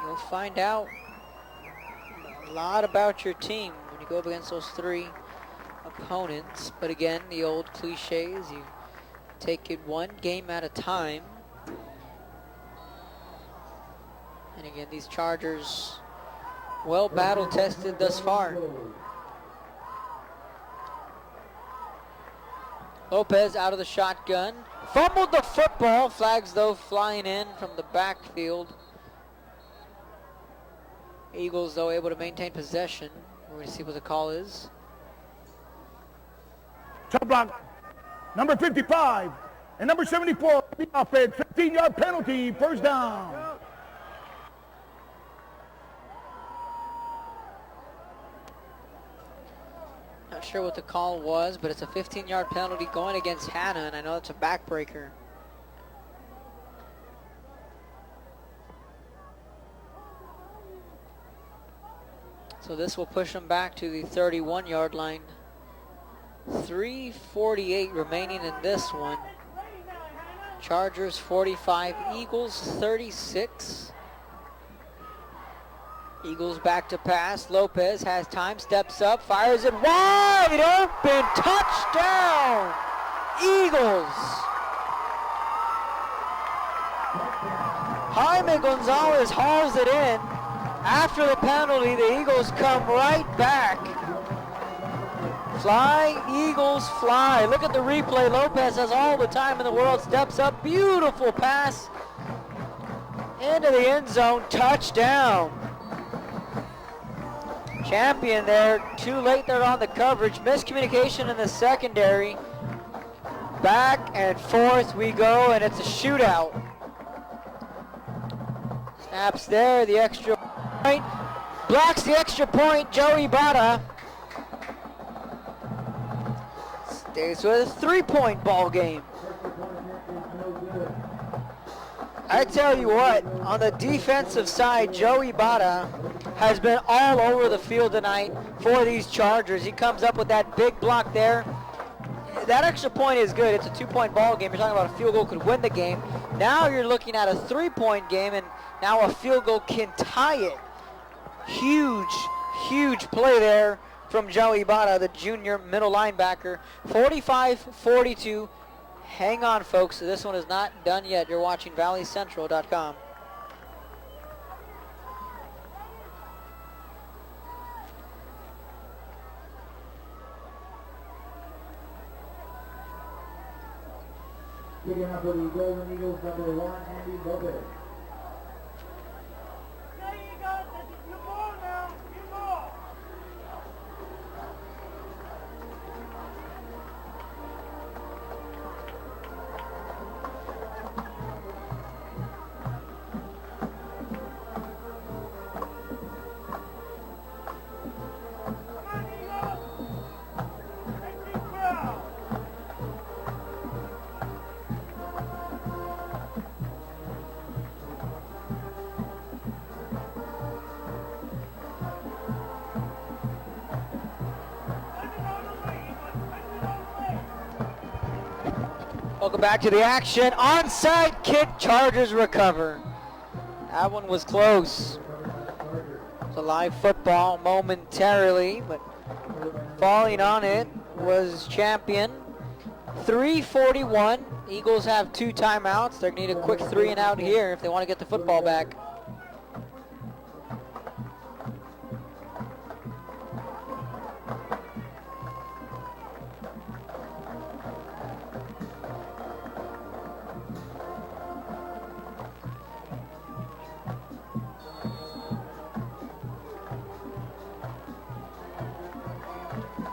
You'll find out a lot about your team when you go up against those three opponents. But again, the old cliches, you take it one game at a time. And again, these Chargers, well battle tested thus far. Lopez out of the shotgun. Fumbled the football. Flags though flying in from the backfield. Eagles though able to maintain possession. We're going to see what the call is. Top block. Number 55 and number 74. The offense. 15-yard penalty. First down. Not sure what the call was, but it's a 15-yard penalty going against Hanna, and I know it's a backbreaker. So this will push them back to the 31-yard line. 3:48 remaining in this one. Chargers 45, Eagles 36. Eagles back to pass. Lopez has time, steps up, fires it wide open. Touchdown, Eagles. Jaime Gonzalez hauls it in. After the penalty, the Eagles come right back. Fly, Eagles, fly. Look at the replay. Lopez has all the time in the world. Steps up, beautiful pass into the end zone. Touchdown. Champion there, too late there on the coverage. Miscommunication in the secondary. Back and forth we go, and it's a shootout. Snaps there, the extra point. Blocks the extra point, Joey Bada. Stays with a 3-point ball game. I tell you what, on the defensive side, Joey Bada has been all over the field tonight for these Chargers. He comes up with that big block there. That extra point is good. It's a 2-point ball game. You're talking about a field goal could win the game. Now you're looking at a 3-point game, and now a field goal can tie it. Huge, huge play there from Joey Bada, the junior middle linebacker. 45-42. Hang on, folks. This one is not done yet. You're watching ValleyCentral.com. Picking up for the Golden Eagles, number 1, Andy Lopez. Welcome back to the action. Onside kick, Chargers recover. That one was close. It's a live football momentarily, but falling on it was Champion. 3:41. Eagles have 2 timeouts. They need a quick 3 and out here if they want to get the football back.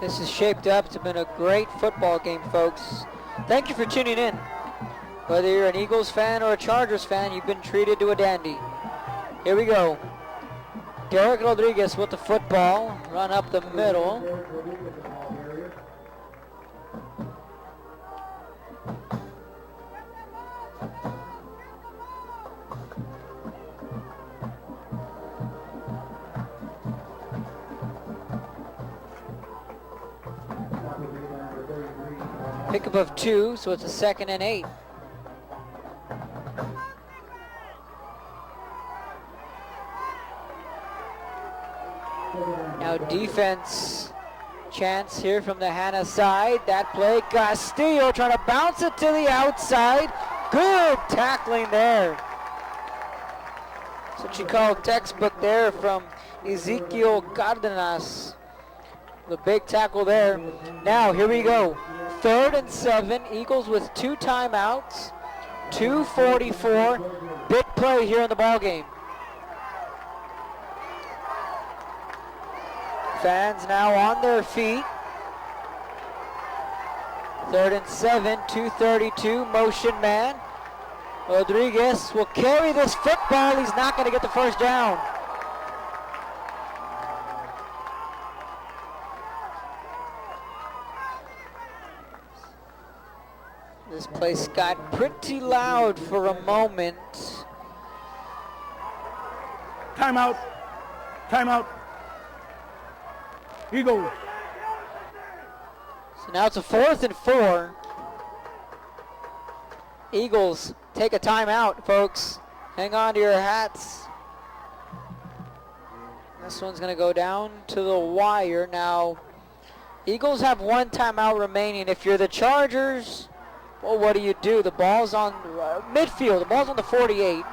This is shaped up to have been a great football game, folks. Thank you for tuning in. Whether you're an Eagles fan or a Chargers fan, you've been treated to a dandy. Here we go. Derek Rodriguez with the football, run up the middle. Pickup of 2, so it's a 2nd and 8. Now defense chance here from the Hannah side. That play, Castillo trying to bounce it to the outside. Good tackling there. That's what you call textbook there from Ezekiel Cardenas. The big tackle there. Now here we go. 3rd and 7. Eagles with 2 timeouts. 2:44. Big play here in the ball game. Fans now on their feet. 3rd and 7, 2:32, motion man. Rodriguez will carry this football. He's not going to get the first down. This place got pretty loud for a moment. Timeout. Timeout. Eagles. So now it's a 4th and 4. Eagles take a timeout, folks. Hang on to your hats. This one's going to go down to the wire. Now, Eagles have 1 timeout remaining. If you're the Chargers, well, what do? The ball's on midfield. The ball's on the 48.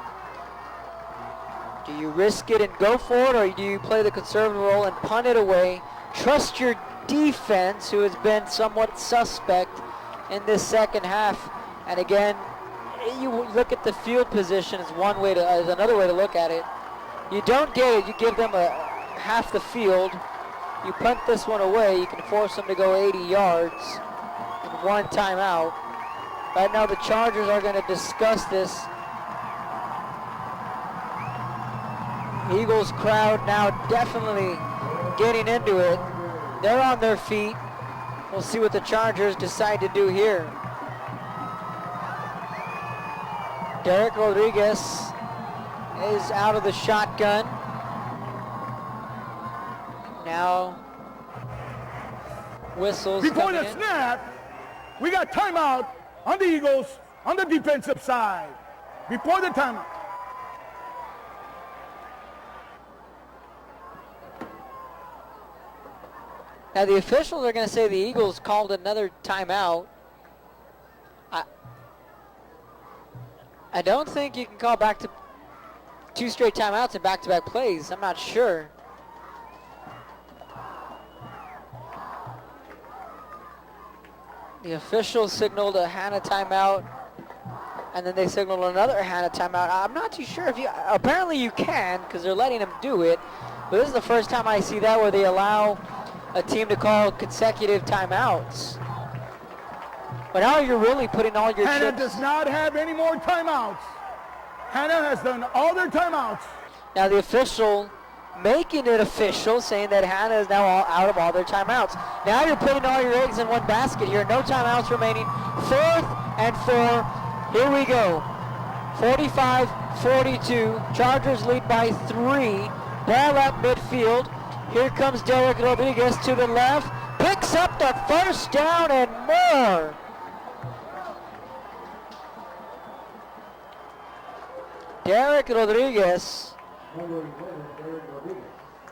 Do you risk it and go for it, or do you play the conservative role and punt it away? Trust your defense, who has been somewhat suspect in this second half. And again, you look at the field position as another way to look at it. You don't get it, you give them half the field. You punt this one away, you can force them to go 80 yards in 1 timeout. Right now the Chargers are going to discuss this. Eagles crowd now definitely getting into it. They're on their feet. We'll see what the Chargers decide to do here. Derek Rodriguez is out of the shotgun. Now whistles Before the coming in. snap, we got timeout on the Eagles on the defensive side. Before the timeout. Now the officials are going to say the Eagles called another timeout. I don't think you can call back to 2 straight timeouts and back-to-back plays. I'm not sure. The officials signaled a Hannah timeout, and then they signaled another Hannah timeout. I'm not too sure if you, apparently you can, because they're letting them do it, but this is the first time I see that where they allow a team to call consecutive timeouts. But now you're really putting all your Hannah chips. does not have any more timeouts. Hannah has done all their timeouts. Now the official making it official, saying that Hannah is now out of all their timeouts. Now you're putting all your eggs in one basket here. No timeouts remaining. 4th and 4. Here we go. 45-42. Chargers lead by 3. Ball up midfield. Here comes Derek Rodriguez to the left. Picks up the first down and more. Derek Rodriguez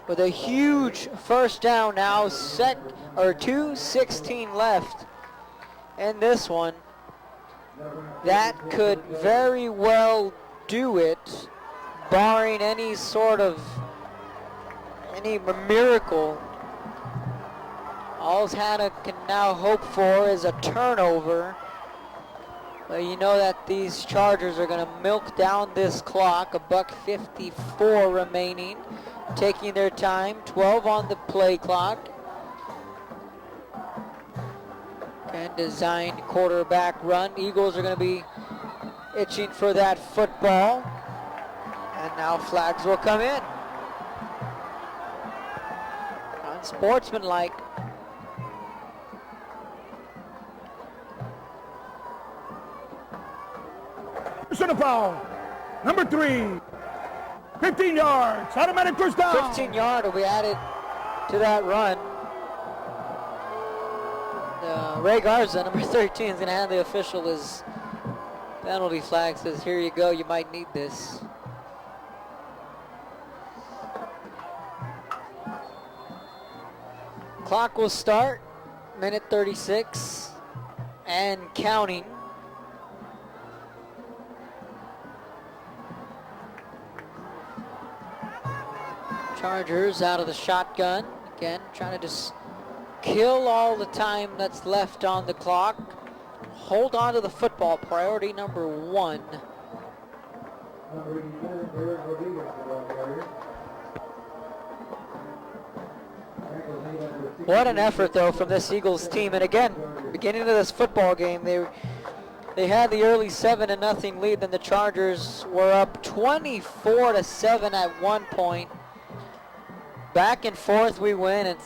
with a huge first down now, 2:16 left in this one. That could very well do it, barring any miracle. All Hannah can now hope for is a turnover. But you know that these Chargers are going to milk down this clock. $1:54 remaining, taking their time. 12 on the play clock. And designed quarterback run. Eagles are going to be itching for that football. And now flags will come in. Unsportsmanlike. Personal foul. Number 3. 15 yards. Automatic first down. 15-yard will be added to that run. Ray Garza, number 13, is going to hand the official his penalty flag. Says, here you go, you might need this. Clock will start, minute 36, and counting. Chargers out of the shotgun. Again, trying to just kill all the time that's left on the clock. Hold on to the football, priority number 1. What an effort, though, from this Eagles team. And again, beginning of this football game, they had the early 7-0 lead. Then the Chargers were up 24-7 at one point. Back and forth we win, and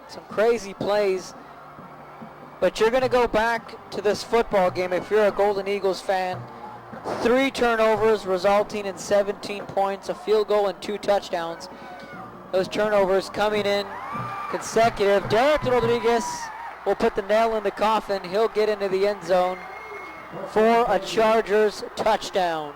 some crazy plays. But you're going to go back to this football game if you're a Golden Eagles fan. 3 turnovers resulting in 17 points, a field goal, and 2 touchdowns. Those turnovers coming in consecutive. Derek Rodriguez will put the nail in the coffin. He'll get into the end zone for a Chargers touchdown.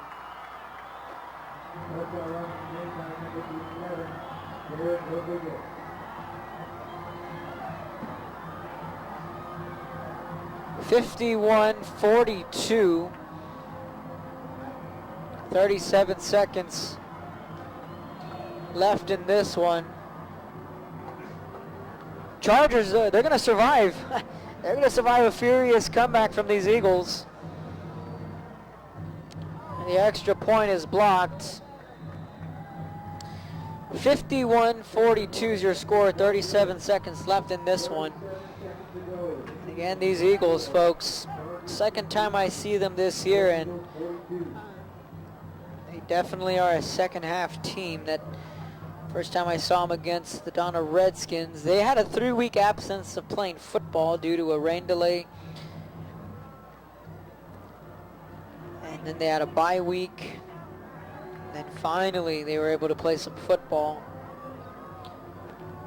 (51-42). 37 seconds left in this one. Chargers, they're going to survive. They're going to survive a furious comeback from these Eagles. And the extra point is blocked. 51-42 is your score. 37 seconds left in this one. And again, these Eagles, folks, second time I see them this year, and they definitely are a second half team. That first time I saw them against the Donna Redskins, they had a 3-week absence of playing football due to a rain delay. And then they had a bye week. And then finally they were able to play some football.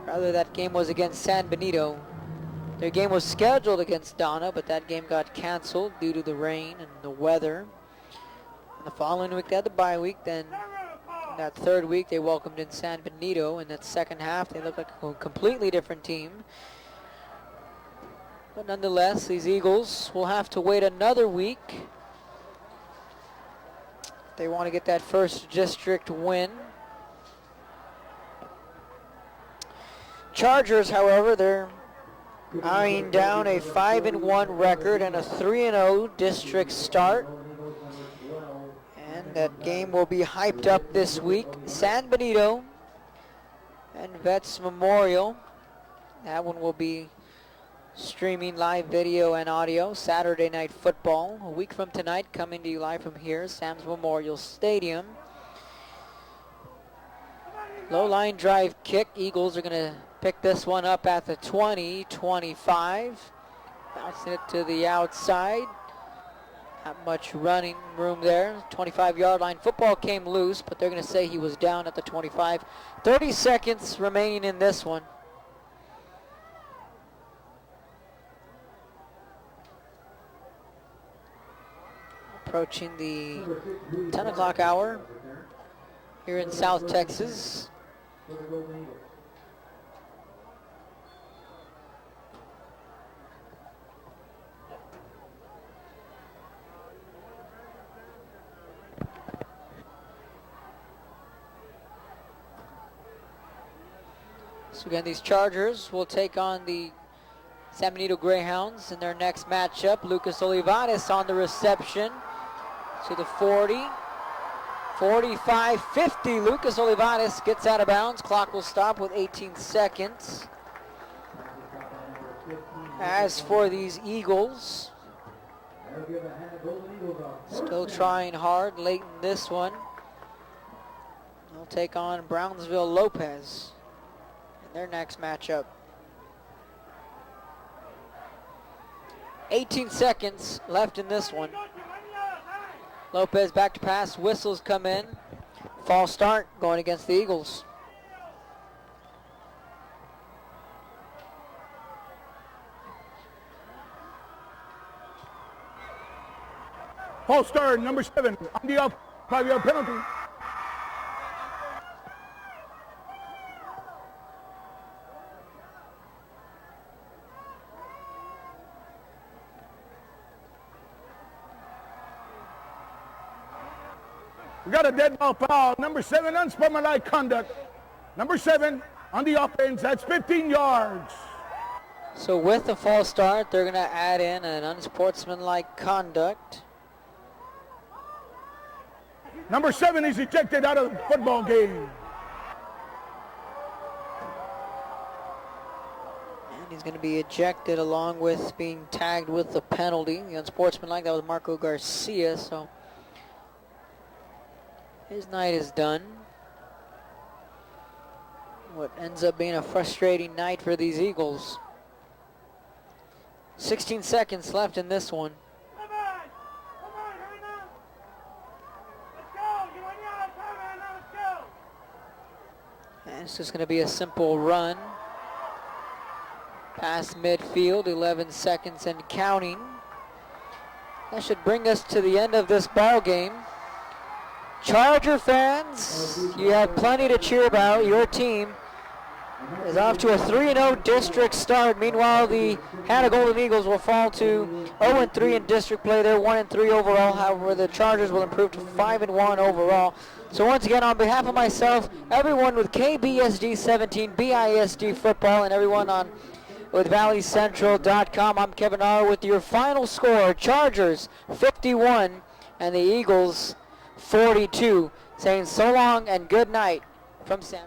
Rather, that game was against San Benito. Their game was scheduled against Donna, but that game got canceled due to the rain and the weather. And the following week they had the bye week. Then that third week they welcomed in San Benito. In that second half they looked like a completely different team. But nonetheless, these Eagles will have to wait another week. They want to get that first district win. Chargers, however, they're eyeing down a 5-1 record and a 3-0 district start. And that game will be hyped up this week. San Benito and Vets Memorial. That one will be streaming live video and audio. Saturday Night Football, a week from tonight, coming to you live from here, Sam's Memorial Stadium. Low line drive kick. Eagles are going to pick this one up at the 20-25. Bouncing it to the outside. Not much running room there. 25-yard line. Football came loose, but they're going to say he was down at the 25. 30 seconds remaining in this one. Approaching the 10 o'clock hour. here in South Texas. For the Golden Eagles. So again, these Chargers will take on the San Benito Greyhounds in their next matchup. Lucas Olivares on the reception to the 40. 45-50. Lucas Olivares gets out of bounds. Clock will stop with 18 seconds. As for these Eagles, still trying hard late in this one. They'll take on Brownsville Lopez in their next matchup. 18 seconds left in this one. Lopez back to pass, whistles come in. False start going against the Eagles. False start, number 7, on the off, 5-yard penalty. We got a dead ball foul. Number 7, unsportsmanlike conduct. Number 7 on the offense. That's 15 yards. So with the false start, they're going to add in an unsportsmanlike conduct. Number 7 is ejected out of the football game. And he's going to be ejected along with being tagged with the penalty. The unsportsmanlike, that was Marco Garcia, so his night is done. What ends up being a frustrating night for these Eagles. 16 seconds left in this one. And it's just going to be a simple run. Past midfield, 11 seconds and counting. That should bring us to the end of this ball game. Charger fans, you have plenty to cheer about. Your team is off to a 3-0 district start. Meanwhile, the Hanna Golden Eagles will fall to 0-3 in district play. They're 1-3 overall. However, the Chargers will improve to 5-1 overall. So once again, on behalf of myself, everyone with KBSD 17, BISD football, and everyone on with ValleyCentral.com, I'm Kevin R. with your final score: Chargers 51 and the Eagles 42. Saying so long and good night from Sam.